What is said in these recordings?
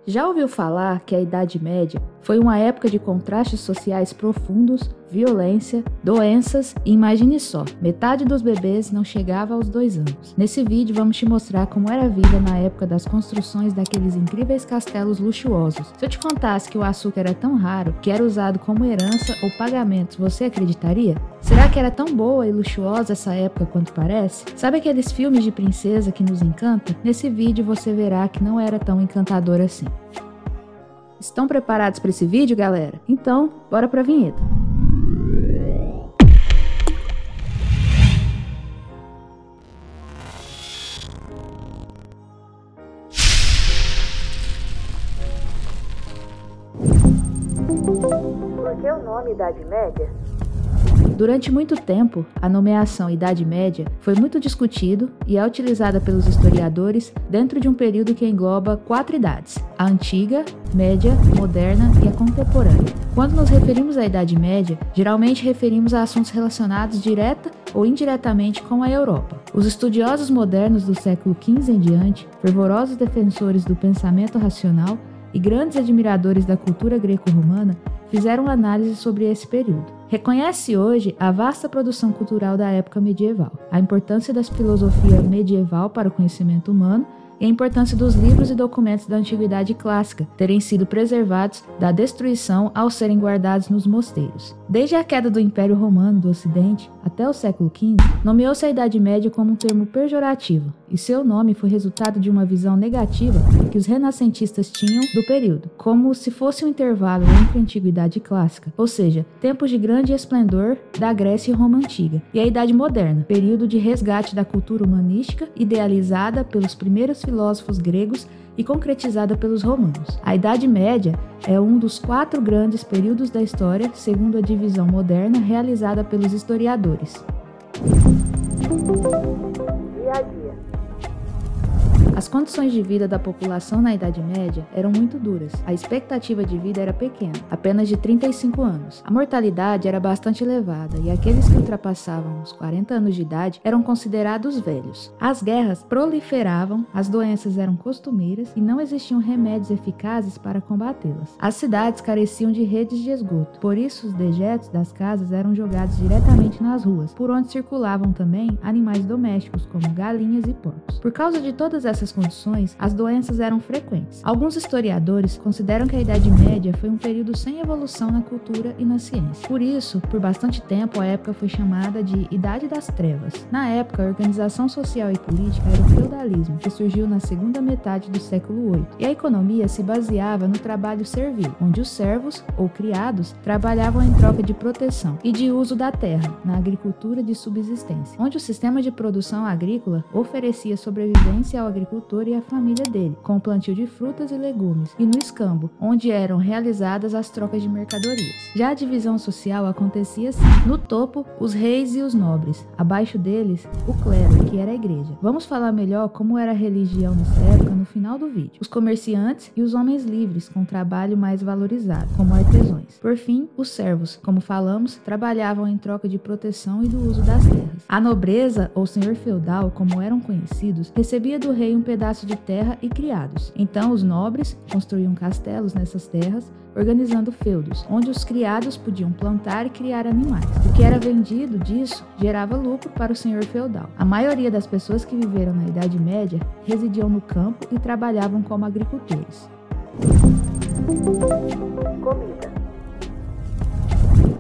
Já ouviu falar que a Idade Média foi uma época de contrastes sociais profundos, violência, doenças e imagine só, metade dos bebês não chegava aos 2 anos. Nesse vídeo vamos te mostrar como era a vida na época das construções daqueles incríveis castelos luxuosos. Se eu te contasse que o açúcar era tão raro que era usado como herança ou pagamentos, você acreditaria? Será que era tão boa e luxuosa essa época quanto parece? Sabe aqueles filmes de princesa que nos encantam? Nesse vídeo você verá que não era tão encantador assim. Estão preparados para esse vídeo, galera? Então, bora pra vinheta. Por que o nome Idade Média? Durante muito tempo, a nomeação Idade Média foi muito discutido e é utilizada pelos historiadores dentro de um período que engloba 4 idades: a Antiga, Média, Moderna e a Contemporânea. Quando nos referimos à Idade Média, geralmente referimos a assuntos relacionados direta ou indiretamente com a Europa. Os estudiosos modernos do século XV em diante, fervorosos defensores do pensamento racional e grandes admiradores da cultura greco-romana, fizeram análise sobre esse período. Reconhece hoje a vasta produção cultural da época medieval, a importância da filosofia medieval para o conhecimento humano e a importância dos livros e documentos da Antiguidade Clássica terem sido preservados da destruição ao serem guardados nos mosteiros. Desde a queda do Império Romano do Ocidente até o século XV, nomeou-se a Idade Média como um termo pejorativo, e seu nome foi resultado de uma visão negativa que os renascentistas tinham do período, como se fosse um intervalo entre a Antiguidade Clássica, ou seja, tempos de grande esplendor da Grécia e Roma Antiga, e a Idade Moderna, período de resgate da cultura humanística idealizada pelos primeiros filósofos gregos e concretizada pelos romanos. A Idade Média é um dos 4 grandes períodos da história, segundo a divisão moderna realizada pelos historiadores. Dia a dia. As condições de vida da população na Idade Média eram muito duras. A expectativa de vida era pequena, apenas de 35 anos. A mortalidade era bastante elevada e aqueles que ultrapassavam os 40 anos de idade eram considerados velhos. As guerras proliferavam, as doenças eram costumeiras e não existiam remédios eficazes para combatê-las. As cidades careciam de redes de esgoto, por isso os dejetos das casas eram jogados diretamente nas ruas, por onde circulavam também animais domésticos como galinhas e porcos. Por causa de todas essas condições, as doenças eram frequentes. Alguns historiadores consideram que a Idade Média foi um período sem evolução na cultura e na ciência. Por isso, por bastante tempo, a época foi chamada de Idade das Trevas. Na época, a organização social e política era o feudalismo, que surgiu na segunda metade do século VIII, e a economia se baseava no trabalho servil, onde os servos, ou criados, trabalhavam em troca de proteção e de uso da terra, na agricultura de subsistência, onde o sistema de produção agrícola oferecia sobrevivência ao agricultor e a família dele, com o plantio de frutas e legumes, e no escambo, onde eram realizadas as trocas de mercadorias. Já a divisão social acontecia assim: no topo, os reis e os nobres, abaixo deles, o clero, que era a igreja. Vamos falar melhor como era a religião nessa época no final do vídeo. Os comerciantes e os homens livres, com trabalho mais valorizado, como artesãos. Por fim, os servos, como falamos, trabalhavam em troca de proteção e do uso das terras. A nobreza, ou senhor feudal, como eram conhecidos, recebia do rei um pedaço de terra e criados. Então os nobres construíam castelos nessas terras, organizando feudos, onde os criados podiam plantar e criar animais. O que era vendido disso gerava lucro para o senhor feudal. A maioria das pessoas que viveram na Idade Média residiam no campo e trabalhavam como agricultores. Comida.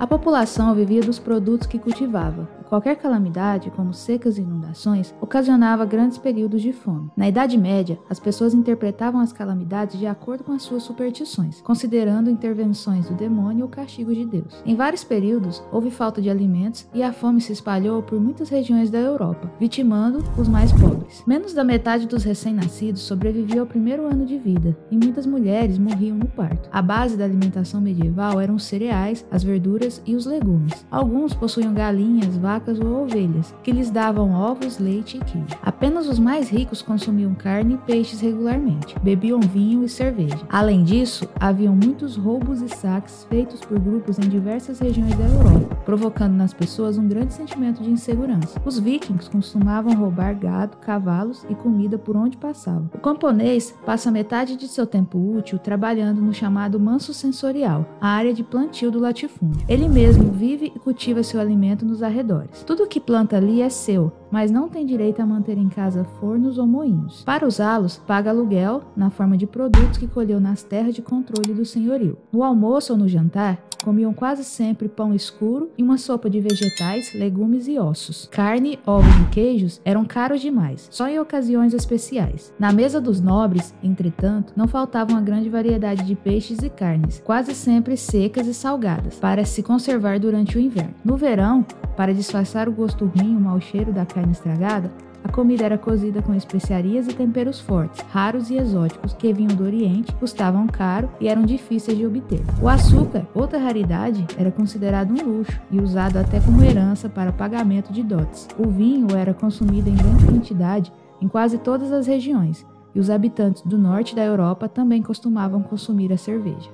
A população vivia dos produtos que cultivava. Qualquer calamidade, como secas e inundações, ocasionava grandes períodos de fome. Na Idade Média, as pessoas interpretavam as calamidades de acordo com as suas superstições, considerando intervenções do demônio ou castigos de Deus. Em vários períodos, houve falta de alimentos e a fome se espalhou por muitas regiões da Europa, vitimando os mais pobres. Menos da metade dos recém-nascidos sobrevivia ao primeiro ano de vida, e muitas mulheres morriam no parto. A base da alimentação medieval eram os cereais, as verduras e os legumes. Alguns possuíam galinhas, vacas ou ovelhas, que lhes davam ovos, leite e queijo. Apenas os mais ricos consumiam carne e peixes regularmente, bebiam vinho e cerveja. Além disso, haviam muitos roubos e saques feitos por grupos em diversas regiões da Europa, provocando nas pessoas um grande sentimento de insegurança. Os vikings costumavam roubar gado, cavalos e comida por onde passavam. O camponês passa metade de seu tempo útil trabalhando no chamado manso sensorial, a área de plantio do latifúndio. Ele mesmo vive e cultiva seu alimento nos arredores. Tudo que planta ali é seu, mas não tem direito a manter em casa fornos ou moinhos. Para usá-los, paga aluguel na forma de produtos que colheu nas terras de controle do senhorio. No almoço ou no jantar, comiam quase sempre pão escuro e uma sopa de vegetais, legumes e ossos. Carne, ovos e queijos eram caros demais, só em ocasiões especiais. Na mesa dos nobres, entretanto, não faltava uma grande variedade de peixes e carnes, quase sempre secas e salgadas, para se conservar durante o inverno. No verão, para disfarçar o gosto ruim e o mau cheiro da carne estragada, a comida era cozida com especiarias e temperos fortes, raros e exóticos, que vinham do Oriente, custavam caro e eram difíceis de obter. O açúcar, outra raridade, era considerado um luxo e usado até como herança para pagamento de dotes. O vinho era consumido em grande quantidade em quase todas as regiões, e os habitantes do norte da Europa também costumavam consumir a cerveja.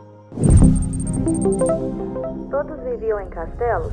Todos viviam em castelos?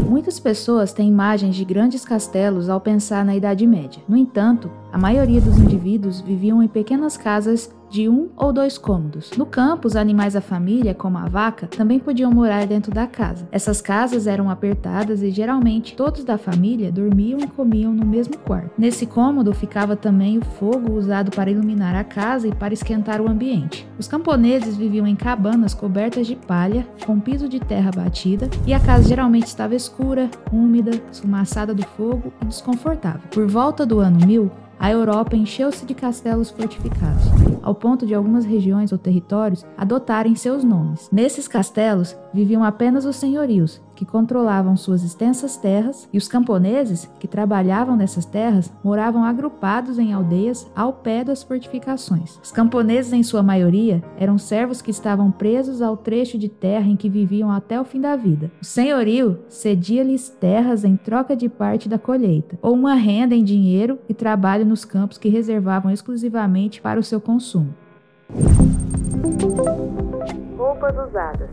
Muitas pessoas têm imagens de grandes castelos ao pensar na Idade Média. No entanto, a maioria dos indivíduos viviam em pequenas casas de 1 ou 2 cômodos. No campo, os animais da família, como a vaca, também podiam morar dentro da casa. Essas casas eram apertadas e geralmente todos da família dormiam e comiam no mesmo quarto. Nesse cômodo ficava também o fogo usado para iluminar a casa e para esquentar o ambiente. Os camponeses viviam em cabanas cobertas de palha, com piso de terra batida, e a casa geralmente estava escura, úmida, esfumaçada do fogo e desconfortável. Por volta do ano 1000, a Europa encheu-se de castelos fortificados, ao ponto de algumas regiões ou territórios adotarem seus nomes. Nesses castelos viviam apenas os senhorios, que controlavam suas extensas terras, e os camponeses, que trabalhavam nessas terras, moravam agrupados em aldeias ao pé das fortificações. Os camponeses, em sua maioria, eram servos que estavam presos ao trecho de terra em que viviam até o fim da vida. O senhorio cedia-lhes terras em troca de parte da colheita, ou uma renda em dinheiro e trabalho nos campos que reservavam exclusivamente para o seu consumo. Roupas usadas.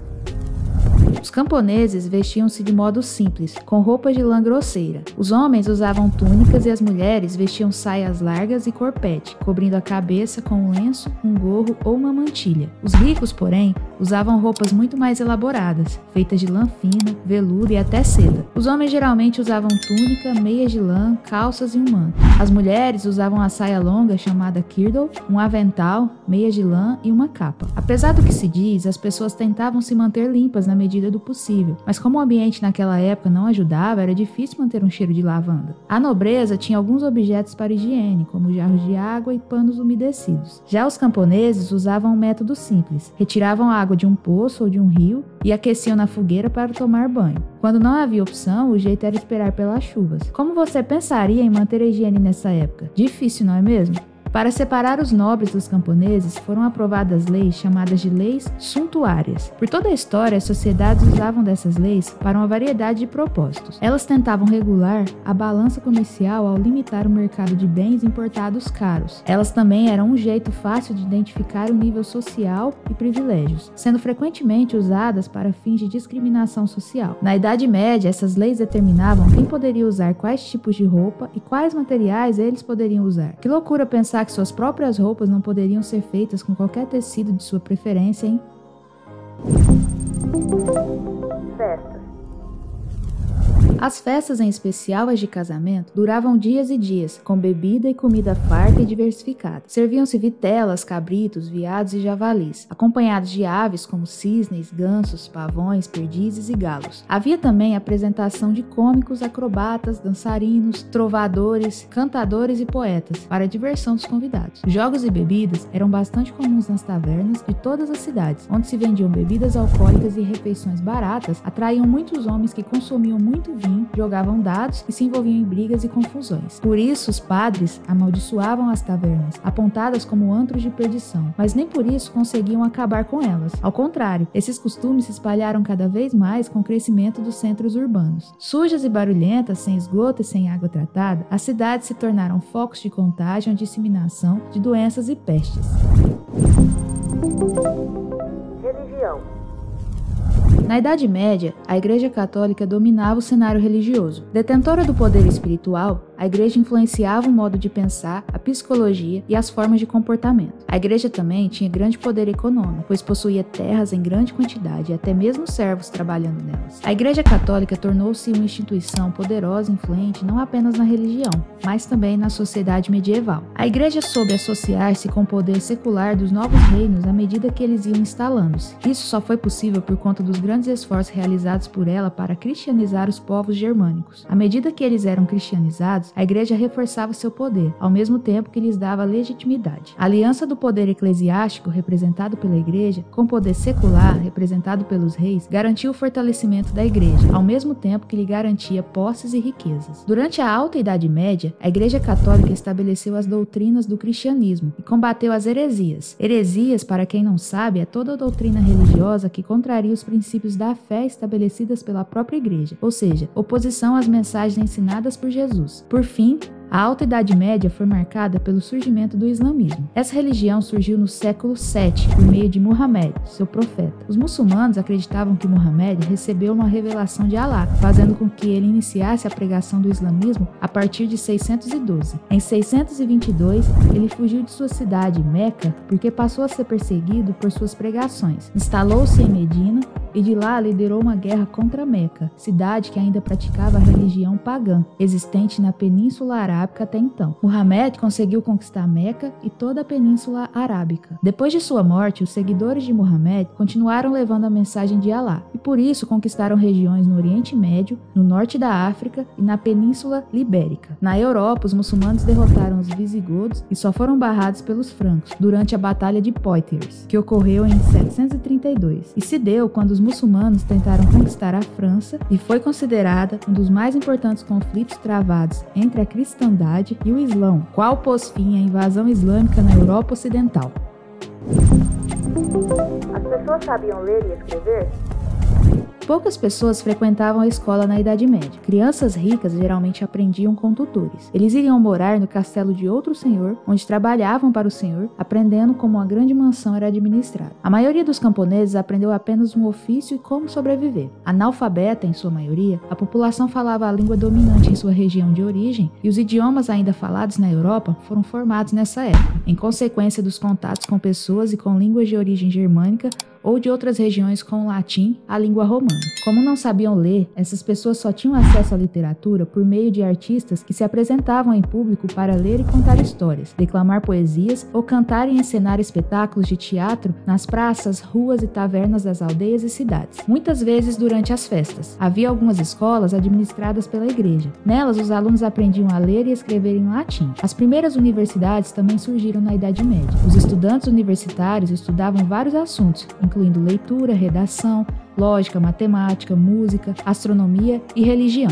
Os camponeses vestiam-se de modo simples, com roupas de lã grosseira. Os homens usavam túnicas e as mulheres vestiam saias largas e corpete, cobrindo a cabeça com um lenço, um gorro ou uma mantilha. Os ricos, porém, usavam roupas muito mais elaboradas, feitas de lã fina, veludo e até seda. Os homens geralmente usavam túnica, meias de lã, calças e um manto. As mulheres usavam a saia longa chamada kirtle, um avental, meias de lã e uma capa. Apesar do que se diz, as pessoas tentavam se manter limpas na medida do possível, mas como o ambiente naquela época não ajudava, era difícil manter um cheiro de lavanda. A nobreza tinha alguns objetos para higiene, como jarros de água e panos umedecidos. Já os camponeses usavam um método simples: retiravam a água de um poço ou de um rio e aqueciam na fogueira para tomar banho. Quando não havia opção, o jeito era esperar pelas chuvas. Como você pensaria em manter a higiene nessa época? Difícil, não é mesmo? Para separar os nobres dos camponeses, foram aprovadas leis chamadas de leis suntuárias. Por toda a história, as sociedades usavam dessas leis para uma variedade de propósitos. Elas tentavam regular a balança comercial ao limitar o mercado de bens importados caros. Elas também eram um jeito fácil de identificar o nível social e privilégios, sendo frequentemente usadas para fins de discriminação social. Na Idade Média, essas leis determinavam quem poderia usar quais tipos de roupa e quais materiais eles poderiam usar. Que loucura pensar que suas próprias roupas não poderiam ser feitas com qualquer tecido de sua preferência, hein? Festas. As festas, em especial as de casamento, duravam dias e dias, com bebida e comida farta e diversificada. Serviam-se vitelas, cabritos, veados e javalis, acompanhados de aves como cisnes, gansos, pavões, perdizes e galos. Havia também apresentação de cômicos, acrobatas, dançarinos, trovadores, cantadores e poetas, para a diversão dos convidados. Jogos e bebidas eram bastante comuns nas tavernas de todas as cidades, onde se vendiam bebidas alcoólicas e refeições baratas, atraíam muitos homens que consumiam muito vinho, jogavam dados e se envolviam em brigas e confusões. Por isso, os padres amaldiçoavam as tavernas, apontadas como antros de perdição, mas nem por isso conseguiam acabar com elas. Ao contrário, esses costumes se espalharam cada vez mais com o crescimento dos centros urbanos. Sujas e barulhentas, sem esgoto e sem água tratada, as cidades se tornaram focos de contágio e disseminação de doenças e pestes. Religião. Na Idade Média, a Igreja Católica dominava o cenário religioso. Detentora do poder espiritual, a Igreja influenciava o modo de pensar, a psicologia e as formas de comportamento. A Igreja também tinha grande poder econômico, pois possuía terras em grande quantidade e até mesmo servos trabalhando nelas. A Igreja Católica tornou-se uma instituição poderosa e influente não apenas na religião, mas também na sociedade medieval. A Igreja soube associar-se com o poder secular dos novos reinos à medida que eles iam instalando-se. Isso só foi possível por conta dos grandes esforços realizados por ela para cristianizar os povos germânicos. À medida que eles eram cristianizados, a Igreja reforçava seu poder, ao mesmo tempo que lhes dava legitimidade. A aliança do poder eclesiástico, representado pela Igreja, com o poder secular, representado pelos reis, garantia o fortalecimento da Igreja, ao mesmo tempo que lhe garantia posses e riquezas. Durante a Alta Idade Média, a Igreja Católica estabeleceu as doutrinas do cristianismo e combateu as heresias. Heresias, para quem não sabe, é toda doutrina religiosa que contraria os princípios da fé estabelecidas pela própria Igreja, ou seja, oposição às mensagens ensinadas por Jesus. Por fim, a Alta Idade Média foi marcada pelo surgimento do islamismo. Essa religião surgiu no século VII, por meio de Muhammad, seu profeta. Os muçulmanos acreditavam que Muhammad recebeu uma revelação de Alá, fazendo com que ele iniciasse a pregação do islamismo a partir de 612. Em 622, ele fugiu de sua cidade, Meca, porque passou a ser perseguido por suas pregações. Instalou-se em Medina e de lá liderou uma guerra contra Meca, cidade que ainda praticava a religião pagã, existente na Península Arábica até então. Muhammad conseguiu conquistar Meca e toda a Península Arábica. Depois de sua morte, os seguidores de Muhammad continuaram levando a mensagem de Alá, e por isso conquistaram regiões no Oriente Médio, no norte da África e na Península Ibérica. Na Europa, os muçulmanos derrotaram os visigodos e só foram barrados pelos francos durante a Batalha de Poitiers, que ocorreu em 732, e se deu quando os muçulmanos tentaram conquistar a França e foi considerada um dos mais importantes conflitos travados entre a cristandade e o Islão, qual pôs fim à invasão islâmica na Europa Ocidental. As pessoas sabiam ler e escrever? Poucas pessoas frequentavam a escola na Idade Média. Crianças ricas geralmente aprendiam com tutores. Eles iriam morar no castelo de outro senhor, onde trabalhavam para o senhor, aprendendo como uma grande mansão era administrada. A maioria dos camponeses aprendeu apenas um ofício e como sobreviver. Analfabeta, em sua maioria, a população falava a língua dominante em sua região de origem e os idiomas ainda falados na Europa foram formados nessa época, em consequência dos contatos com pessoas e com línguas de origem germânica ou de outras regiões com o latim, a língua romana. Como não sabiam ler, essas pessoas só tinham acesso à literatura por meio de artistas que se apresentavam em público para ler e contar histórias, declamar poesias ou cantar e encenar espetáculos de teatro nas praças, ruas e tavernas das aldeias e cidades, muitas vezes durante as festas. Havia algumas escolas administradas pela igreja. Nelas, os alunos aprendiam a ler e escrever em latim. As primeiras universidades também surgiram na Idade Média. Os estudantes universitários estudavam vários assuntos, incluindo leitura, redação, lógica, matemática, música, astronomia e religião.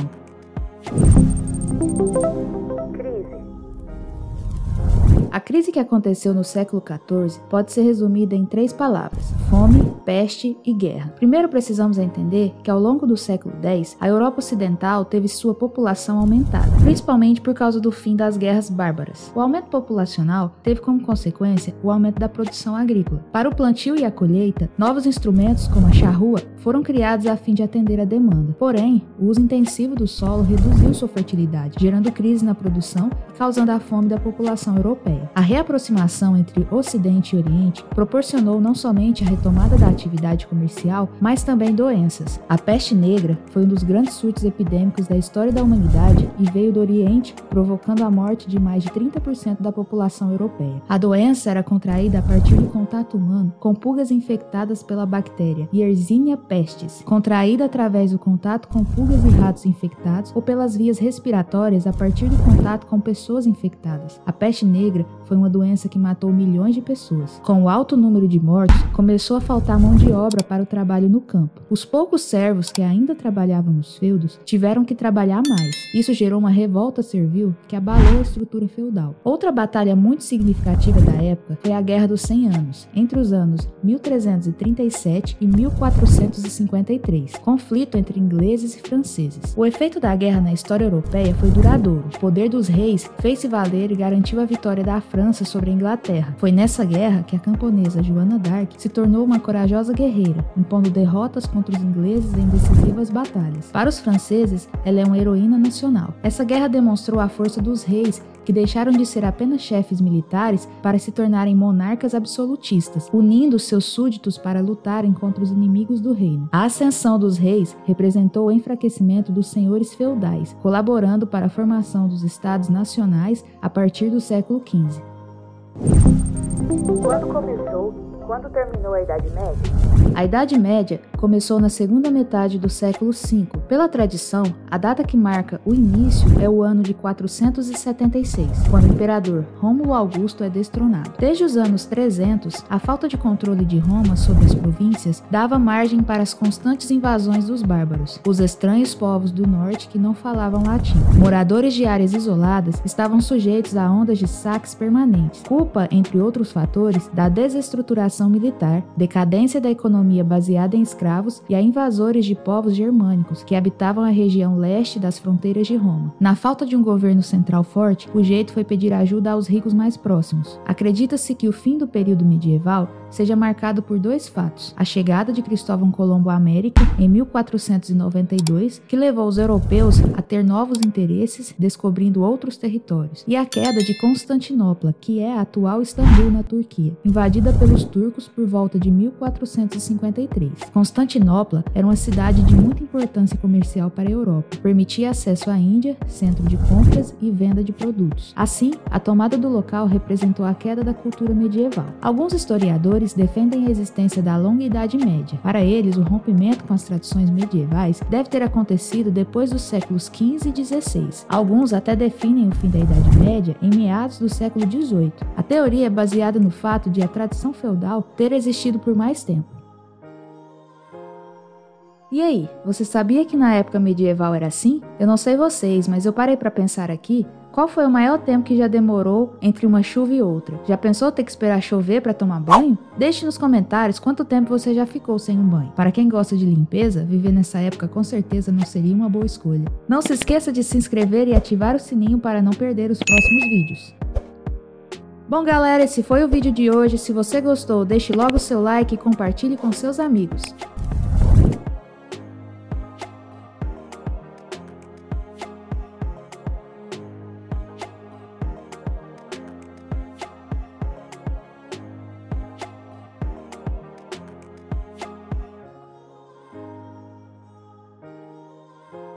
A crise que aconteceu no século XIV pode ser resumida em 3 palavras: fome, peste e guerra. Primeiro precisamos entender que ao longo do século X, a Europa Ocidental teve sua população aumentada, principalmente por causa do fim das guerras bárbaras. O aumento populacional teve como consequência o aumento da produção agrícola. Para o plantio e a colheita, novos instrumentos como a charrua foram criados a fim de atender a demanda. Porém, o uso intensivo do solo reduziu sua fertilidade, gerando crise na produção e causando a fome da população europeia. A reaproximação entre Ocidente e Oriente proporcionou não somente a retomada da atividade comercial, mas também doenças. A peste negra foi um dos grandes surtos epidêmicos da história da humanidade e veio do Oriente, provocando a morte de mais de 30% da população europeia. A doença era contraída a partir do contato humano com pulgas infectadas pela bactéria Yersinia pestis, contraída através do contato com pulgas e ratos infectados ou pelas vias respiratórias a partir do contato com pessoas infectadas. A peste negra foi uma doença que matou milhões de pessoas. Com o alto número de mortes, começou a faltar mão de obra para o trabalho no campo. Os poucos servos que ainda trabalhavam nos feudos tiveram que trabalhar mais. Isso gerou uma revolta servil que abalou a estrutura feudal. Outra batalha muito significativa da época foi a Guerra dos 100 Anos, entre os anos 1337 e 1453, conflito entre ingleses e franceses. O efeito da guerra na história europeia foi duradouro. O poder dos reis fez-se valer e garantiu a vitória da França sobre a Inglaterra. Foi nessa guerra que a camponesa Joana d'Arc se tornou uma corajosa guerreira, impondo derrotas contra os ingleses em decisivas batalhas. Para os franceses, ela é uma heroína nacional. Essa guerra demonstrou a força dos reis, que deixaram de ser apenas chefes militares para se tornarem monarcas absolutistas, unindo seus súditos para lutarem contra os inimigos do reino. A ascensão dos reis representou o enfraquecimento dos senhores feudais, colaborando para a formação dos estados nacionais a partir do século XV. Quando começou e quando terminou a Idade Média? A Idade Média começou na segunda metade do século V. Pela tradição, a data que marca o início é o ano de 476, quando o imperador Rômulo Augusto é destronado. Desde os anos 300, a falta de controle de Roma sobre as províncias dava margem para as constantes invasões dos bárbaros, os estranhos povos do norte que não falavam latim. Moradores de áreas isoladas estavam sujeitos a ondas de saques permanentes, culpa, entre outros fatores, da desestruturação militar, decadência da economia baseada em escravos e a invasores de povos germânicos que habitavam a região leste das fronteiras de Roma. Na falta de um governo central forte, o jeito foi pedir ajuda aos ricos mais próximos. Acredita-se que o fim do período medieval seja marcado por dois fatos: a chegada de Cristóvão Colombo à América em 1492, que levou os europeus a ter novos interesses, descobrindo outros territórios, e a queda de Constantinopla, que é a atual Istambul, na Turquia, invadida pelos turcos por volta de 1453. Constantinopla era uma cidade de muita importância comercial para a Europa, permitia acesso à Índia, centro de compras e venda de produtos. Assim, a tomada do local representou a queda da cultura medieval. Alguns historiadores defendem a existência da longa Idade Média. Para eles, o rompimento com as tradições medievais deve ter acontecido depois dos séculos XV e XVI. Alguns até definem o fim da Idade Média em meados do século XVIII. A teoria é baseada no fato de a tradição feudal ter existido por mais tempo. E aí, você sabia que na época medieval era assim? Eu não sei vocês, mas eu parei para pensar aqui. Qual foi o maior tempo que já demorou entre uma chuva e outra? Já pensou ter que esperar chover para tomar banho? Deixe nos comentários quanto tempo você já ficou sem um banho. Para quem gosta de limpeza, viver nessa época com certeza não seria uma boa escolha. Não se esqueça de se inscrever e ativar o sininho para não perder os próximos vídeos. Bom galera, esse foi o vídeo de hoje. Se você gostou, deixe logo o seu like e compartilhe com seus amigos.